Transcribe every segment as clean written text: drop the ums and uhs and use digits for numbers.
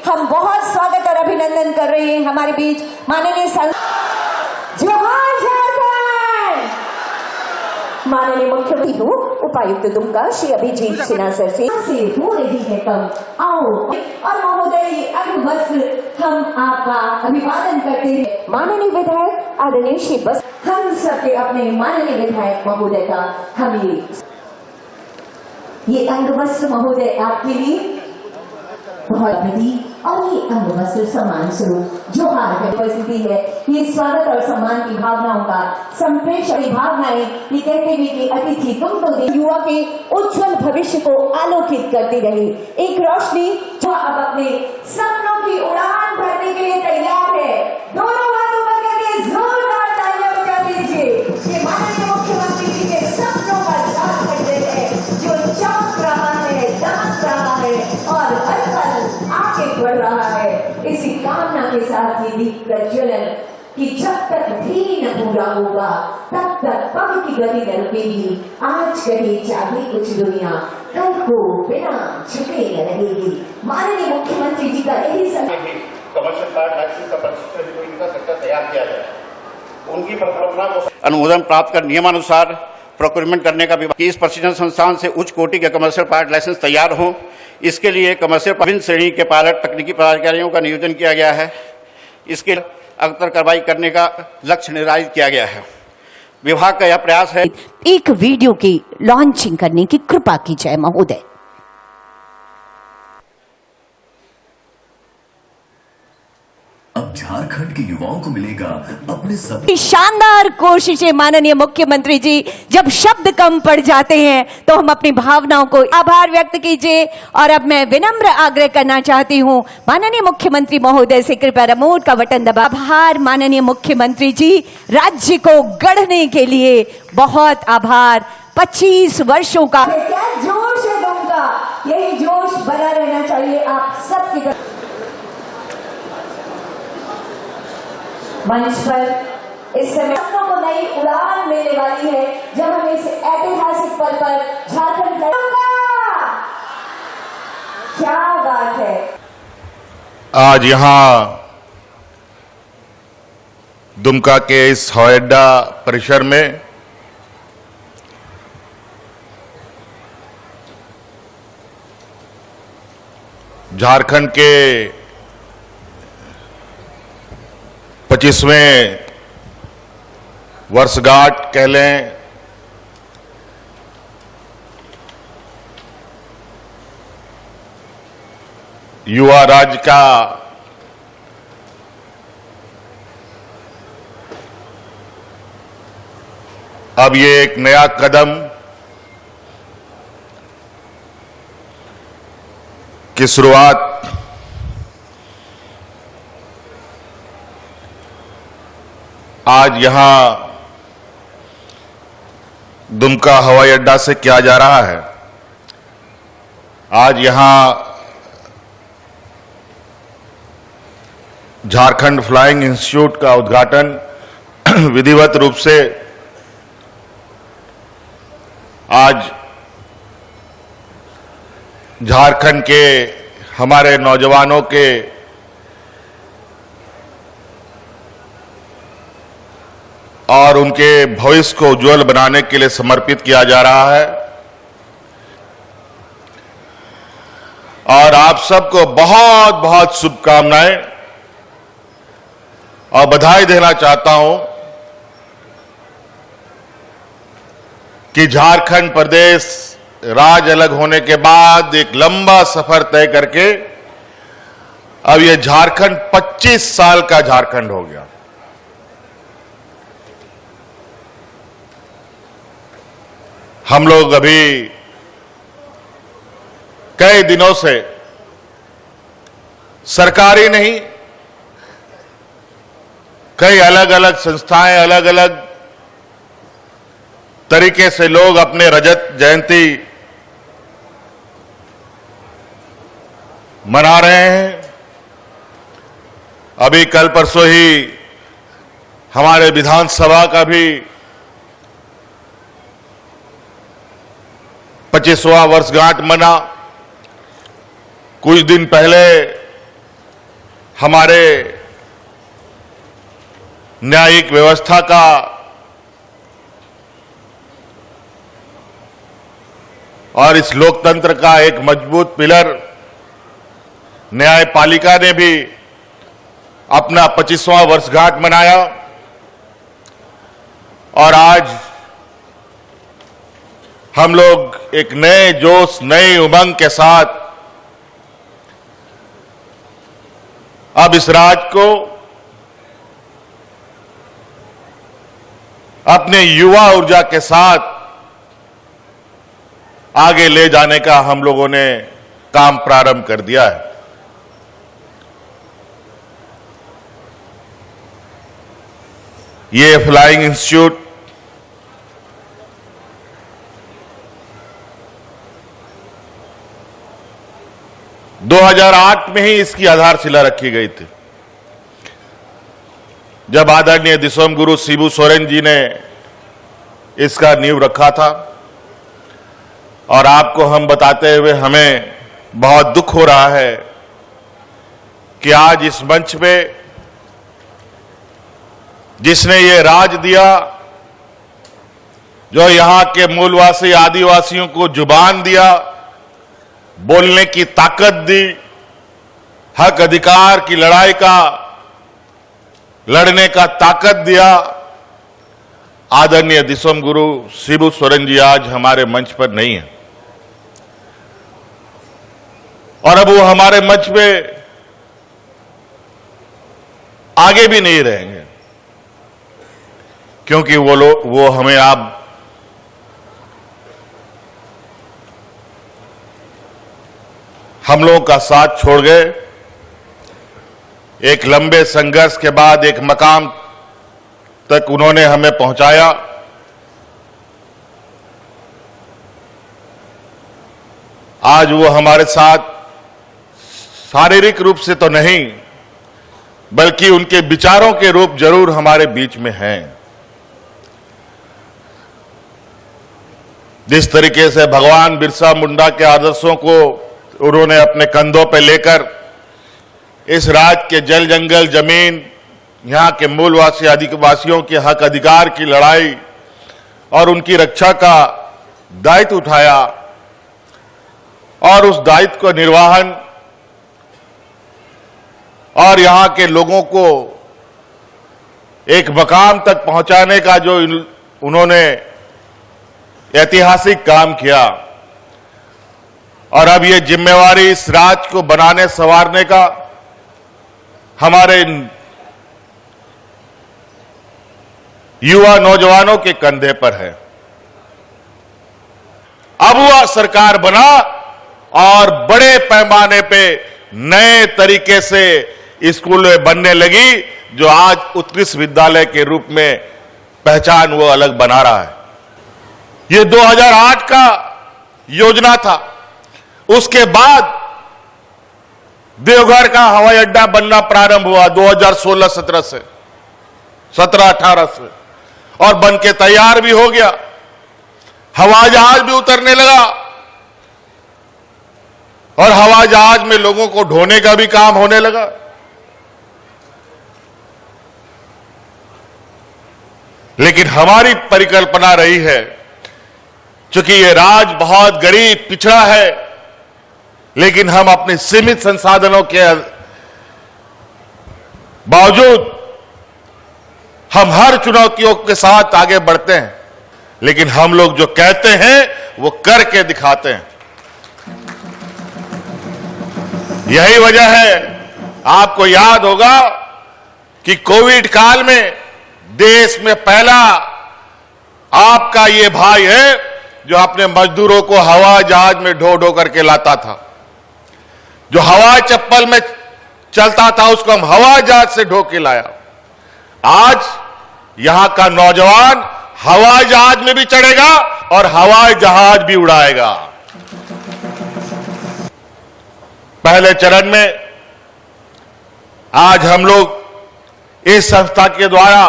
हम बहुत स्वागत और अभिनंदन कर रहे हैं हमारे बीच माननीय जोहार झारखंड माननीय मुख्यमंत्री उपायुक्त दुमका श्री अभिजीत सिन्हा सर से हो रही है कम आओ और महोदय अंगवस्त्र हम आपका अभिवादन करते हैं। माननीय विधायक आदरणीय श्री बस हम सबके अपने माननीय विधायक महोदय का हमें ये अंगवस्त्र महोदय आपके लिए बहुत प्रति और ये अंगवस्त्र सम्मान स्वरूप जोहार की उपस्थिति है। ये स्वागत और सम्मान की भावनाओं का संप्रेषण भावनाएं ये कहते हुए कि अतिथि तुम तो युवा के उज्जवल भविष्य को आलोकित करती रही एक रोशनी जो अब अपने सपनों की उड़ान भरने के लिए तैयार है। दोनों हाथों पर करके जोरदार तालियां बजा दीजिए। ये माननीय मुख्यमंत्री जी के सपनों का झारखंड है जो चमक रहा है, दमक रहा है और हर पल आगे बढ़ रहा है। इसी कामना के साथ ये दीप प्रज्वलन कि जब तक भी न पूरा होगा तब तक पग की गति न रुकेगी। आज कहीं चाहे कुछ दुनिया कल को बिना झुके न रहेगी। माननीय मुख्यमंत्री जी का यही कमर्शियल कार्ड लाइसेंस का प्रशिक्षण इनका सेक्टर तैयार किया गया। उनकी परिकल्पना को अनुमोदन प्राप्त कर नियमानुसार प्रोक्योरमेंट करने का विभाग इस प्रशिक्षण संस्थान से उच्च कोटि के कमर्शियल पायलट लाइसेंस तैयार हो। इसके लिए कमर्शियल विभिन्न श्रेणी के पायलट तकनीकी पदाधिकारियों का नियोजन किया गया है। इसके अग्तर कार्रवाई करने का लक्ष्य निर्धारित किया गया है। विभाग का यह प्रयास है एक वीडियो की लॉन्चिंग करने की कृपा की जाए महोदय। अब झारखंड के युवाओं को मिलेगा अपने सभी शानदार कोशिशें माननीय मुख्यमंत्री जी। जब शब्द कम पड़ जाते हैं तो हम अपनी भावनाओं को आभार व्यक्त कीजिए। और अब मैं विनम्र आग्रह करना चाहती हूं माननीय मुख्यमंत्री महोदय से कृपया रिमोट का बटन दबा। आभार माननीय मुख्यमंत्री जी, राज्य को गढ़ने के लिए बहुत आभार। 25 वर्षों का क्या जोश है उनका, यही जोश बना रहना चाहिए आप सबके। मंच पर इस समय को नई उड़ान मिलने वाली है जब हम इस ऐतिहासिक पल पर झारखंड क्या बात है। आज यहाँ दुमका के इस हवाई अड्डा परिसर में झारखंड के 25वें वर्षगांठ कह लें युवा राज्य का अब ये एक नया कदम की शुरुआत आज यहां दुमका हवाई अड्डा से किया जा रहा है। आज यहां झारखंड फ्लाइंग इंस्टीट्यूट का उद्घाटन विधिवत रूप से आज झारखंड के हमारे नौजवानों के और उनके भविष्य को उज्जवल बनाने के लिए समर्पित किया जा रहा है। और आप सबको बहुत बहुत शुभकामनाएं और बधाई देना चाहता हूं कि झारखंड प्रदेश राज्य अलग होने के बाद एक लंबा सफर तय करके अब ये झारखंड 25 साल का झारखंड हो गया। हम लोग अभी कई दिनों से सरकारी नहीं, कई अलग अलग संस्थाएं अलग अलग तरीके से लोग अपने रजत जयंती मना रहे हैं। अभी कल परसों ही हमारे विधानसभा का भी 25वां वर्षगांठ मना। कुछ दिन पहले हमारे न्यायिक व्यवस्था का और इस लोकतंत्र का एक मजबूत पिलर न्यायपालिका ने भी अपना 25वां वर्षगांठ मनाया और आज हम लोग एक नए जोश, नई उमंग के साथ अब इस राज्य को अपने युवा ऊर्जा के साथ आगे ले जाने का हम लोगों ने काम प्रारंभ कर दिया है। ये फ्लाइंग इंस्टीट्यूट दो 2008 में ही इसकी आधारशिला रखी गई थी, जब आदरणीय दिसोम गुरु शिबू सोरेन जी ने इसका नींव रखा था। और आपको हम बताते हुए हमें बहुत दुख हो रहा है कि आज इस मंच पे जिसने ये राज दिया, जो यहां के मूलवासी आदिवासियों को जुबान दिया, बोलने की ताकत दी, हक अधिकार की लड़ाई का लड़ने का ताकत दिया, आदरणीय दिसोम गुरु शिबू सोरेन जी आज हमारे मंच पर नहीं है। और अब वो हमारे मंच पे आगे भी नहीं रहेंगे, क्योंकि वो हमें आप हम लोगों का साथ छोड़ गए। एक लंबे संघर्ष के बाद एक मकाम तक उन्होंने हमें पहुंचाया। आज वो हमारे साथ शारीरिक रूप से तो नहीं, बल्कि उनके विचारों के रूप जरूर हमारे बीच में हैं। जिस तरीके से भगवान बिरसा मुंडा के आदर्शों को उन्होंने अपने कंधों पर लेकर इस राज्य के जल जंगल जमीन, यहां के मूलवासी आदिवासियों के हक अधिकार की लड़ाई और उनकी रक्षा का दायित्व उठाया और उस दायित्व को निर्वहन और यहां के लोगों को एक मकाम तक पहुंचाने का जो उन्होंने ऐतिहासिक काम किया, और अब ये जिम्मेवारी इस राज्य को बनाने संवारने का हमारे युवा नौजवानों के कंधे पर है। अब वह सरकार बना और बड़े पैमाने पे नए तरीके से स्कूलें बनने लगी, जो आज उत्कृष्ट विद्यालय के रूप में पहचान वो अलग बना रहा है। ये 2008 का योजना था। उसके बाद देवघर का हवाई अड्डा बनना प्रारंभ हुआ 2016-17 से, 17-18 से, और बन के तैयार भी हो गया। हवाई जहाज भी उतरने लगा और हवाई जहाज में लोगों को ढोने का भी काम होने लगा। लेकिन हमारी परिकल्पना रही है, चूंकि ये राज्य बहुत गरीब पिछड़ा है, लेकिन हम अपने सीमित संसाधनों के बावजूद हम हर चुनौतियों के साथ आगे बढ़ते हैं। लेकिन हम लोग जो कहते हैं वो करके दिखाते हैं। यही वजह है, आपको याद होगा कि कोविड काल में देश में पहला आपका ये भाई है जो अपने मजदूरों को हवाई जहाज में ढो ढो करके लाता था। जो हवाई चप्पल में चलता था उसको हम हवाई जहाज से ढो के लाया। आज यहां का नौजवान हवाई जहाज में भी चढ़ेगा और हवाई जहाज भी उड़ाएगा। पहले चरण में आज हम लोग इस संस्था के द्वारा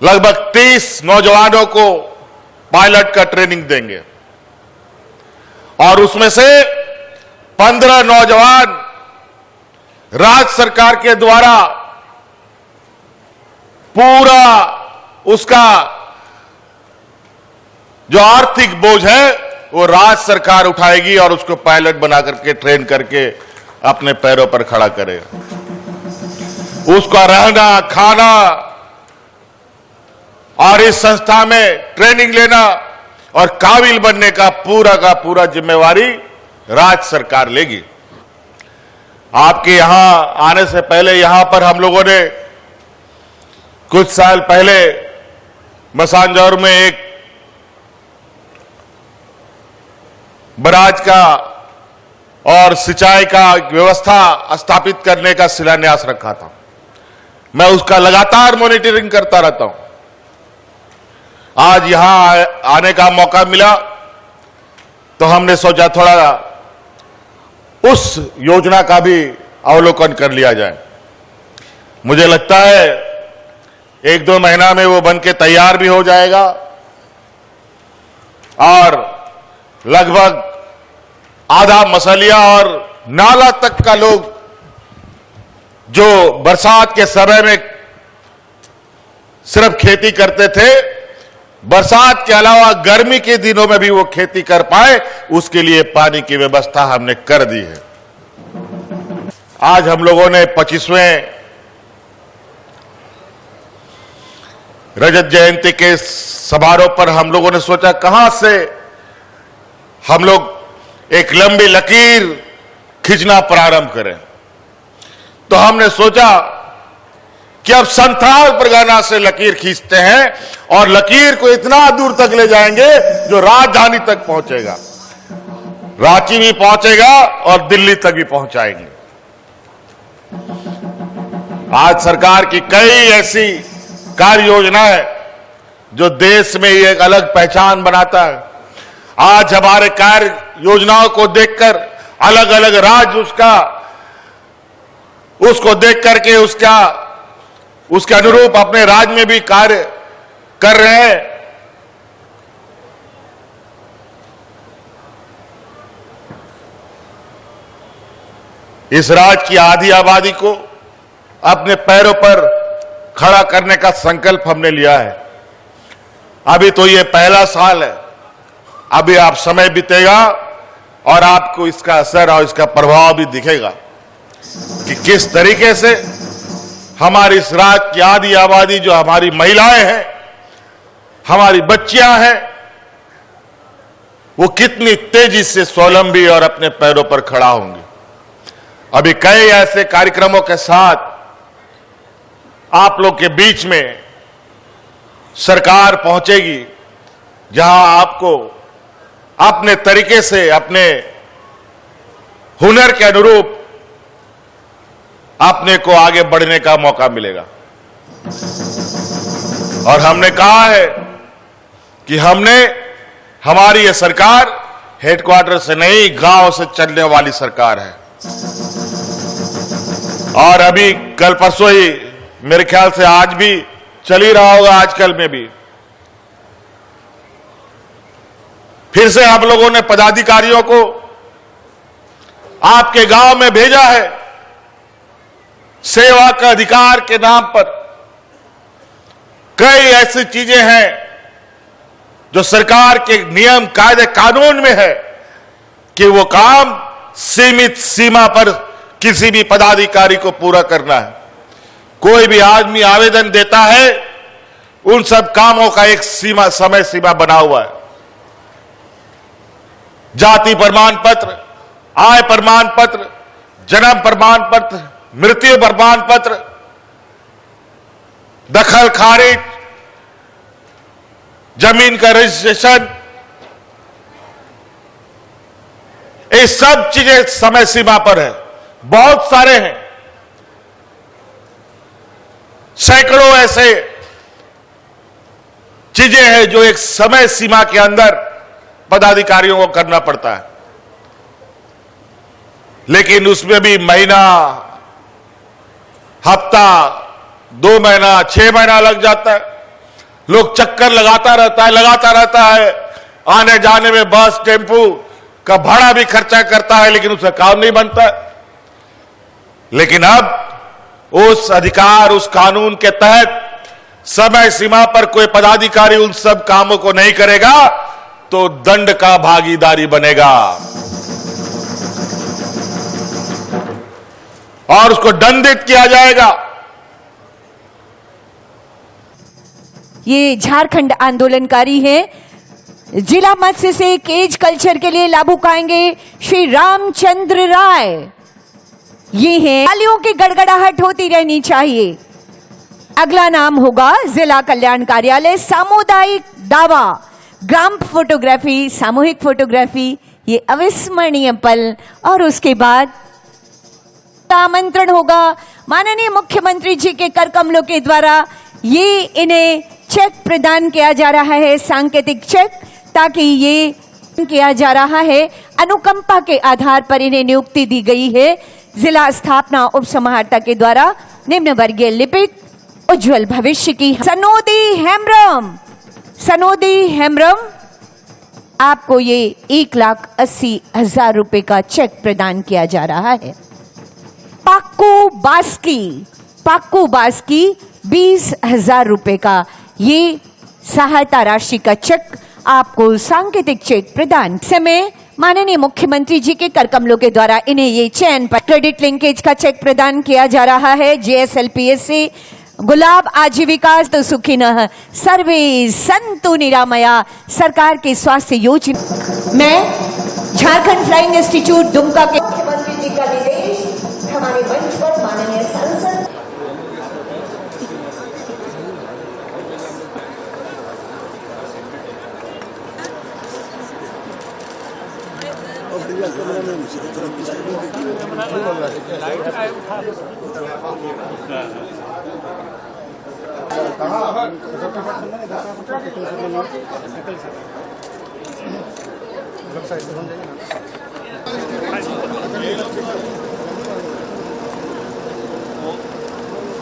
लगभग 30 नौजवानों को पायलट का ट्रेनिंग देंगे और उसमें से 15 नौजवान राज्य सरकार के द्वारा पूरा उसका जो आर्थिक बोझ है वो राज्य सरकार उठाएगी और उसको पायलट बना करके ट्रेन करके अपने पैरों पर खड़ा करेगा। उसका रहना, खाना और इस संस्था में ट्रेनिंग लेना और काबिल बनने का पूरा जिम्मेवारी राज्य सरकार लेगी। आपके यहां आने से पहले यहां पर हम लोगों ने कुछ साल पहले मसानजौर में एक बराज का और सिंचाई का व्यवस्था स्थापित करने का शिलान्यास रखा था। मैं उसका लगातार मॉनिटरिंग करता रहता हूं। आज यहां आने का मौका मिला तो हमने सोचा थोड़ा उस योजना का भी अवलोकन कर लिया जाए। मुझे लगता है 1-2 महीना में वो बनके तैयार भी हो जाएगा और लगभग आधा मसलिया और नाला तक का लोग जो बरसात के समय में सिर्फ खेती करते थे, बरसात के अलावा गर्मी के दिनों में भी वो खेती कर पाए, उसके लिए पानी की व्यवस्था हमने कर दी है। आज हम लोगों ने 25वें रजत जयंती के समारोह पर हम लोगों ने सोचा कहां से हम लोग एक लंबी लकीर खींचना प्रारंभ करें। तो हमने सोचा कि अब संथाल परगना से लकीर खींचते हैं और लकीर को इतना दूर तक ले जाएंगे जो राजधानी तक पहुंचेगा, रांची भी पहुंचेगा और दिल्ली तक भी पहुंचाएंगे। आज सरकार की कई ऐसी कार्य योजनाएं जो देश में एक अलग पहचान बनाता है। आज हमारे कार्य योजनाओं को देखकर अलग अलग राज्य उसको देख करके उसके अनुरूप अपने राज्य में भी कार्य कर रहे हैं। इस राज्य की आधी आबादी को अपने पैरों पर खड़ा करने का संकल्प हमने लिया है। अभी तो ये पहला साल है, अभी आप समय बीतेगा और आपको इसका असर और इसका प्रभाव भी दिखेगा कि किस तरीके से हमारी इस राज्य की आधी आबादी, जो हमारी महिलाएं हैं, हमारी बच्चियां हैं, वो कितनी तेजी से स्वावलंबी और अपने पैरों पर खड़ा होंगे। अभी कई ऐसे कार्यक्रमों के साथ आप लोग के बीच में सरकार पहुंचेगी जहां आपको अपने तरीके से, अपने हुनर के अनुरूप अपने को आगे बढ़ने का मौका मिलेगा। और हमने कहा है कि हमारी यह सरकार हेडक्वार्टर से नहीं, गांव से चलने वाली सरकार है। और अभी कल परसों ही, मेरे ख्याल से आज भी चल ही रहा होगा, आजकल में भी फिर से हम लोगों ने पदाधिकारियों को आपके गांव में भेजा है। सेवा का अधिकार के नाम पर कई ऐसी चीजें हैं जो सरकार के नियम, कायदे, कानून में है कि वो काम सीमित सीमा पर किसी भी पदाधिकारी को पूरा करना है। कोई भी आदमी आवेदन देता है, उन सब कामों का एक समय सीमा बना हुआ है। जाति प्रमाण पत्र, आय प्रमाण पत्र, जन्म प्रमाण पत्र, मृत्यु प्रमाण पत्र, दखल खारिज, जमीन का रजिस्ट्रेशन, ये सब चीजें समय सीमा पर है। बहुत सारे हैं, सैकड़ों ऐसे चीजें हैं जो एक समय सीमा के अंदर पदाधिकारियों को करना पड़ता है। लेकिन उसमें भी महीना, हफ्ता, 2 महीना, 6 महीना लग जाता है। लोग चक्कर लगाता रहता है, आने जाने में बस, टेम्पू का भाड़ा भी खर्चा करता है, लेकिन उसका काम नहीं बनता है। लेकिन अब उस अधिकार, उस कानून के तहत समय सीमा पर कोई पदाधिकारी उन सब कामों को नहीं करेगा तो दंड का भागीदारी बनेगा और उसको दंडित किया जाएगा। ये झारखंड आंदोलनकारी हैं। जिला मत्स्य से केज कल्चर के लिए लाभुक आएंगे श्री रामचंद्र राय। ये हैं, तालियों की गड़गड़ाहट होती रहनी चाहिए। अगला नाम होगा जिला कल्याण कार्यालय, सामुदायिक दावा, ग्राम फोटोग्राफी, सामूहिक फोटोग्राफी, ये अविस्मरणीय पल। और उसके बाद आमंत्रण होगा माननीय मुख्यमंत्री जी के कर कमलों के द्वारा। ये इन्हें चेक प्रदान किया जा रहा है, सांकेतिक चेक, ताकि ये किया जा रहा है अनुकंपा के आधार पर इन्हें नियुक्ति दी गई है जिला स्थापना उप समाहर्ता के द्वारा निम्न वर्गीय लिपिक उज्जवल भविष्य की। सनोदी हेम्ब्रम, आपको ये 1,80,000 रुपए का चेक प्रदान किया जा रहा है। पाक्कू बास्की 20,000 रुपए का ये सहायता राशि का चेक, आपको सांकेतिक चेक प्रदान। समय माननीय मुख्यमंत्री जी के कर कमलों के द्वारा इन्हें ये चयन पर क्रेडिट लिंकेज का चेक प्रदान किया जा रहा है। JSLPS से गुलाब आजीविका तो सुखिनः सर्वे संतु निरामया सरकार के स्वास्थ्य योजना। मैं झारखंड फ्लाइंग इंस्टीट्यूट दुमका के मुख्यमंत्री जी का निर्देश हमारे मंच पर माननीय सांसद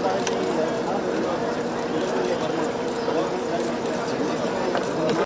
Thank you.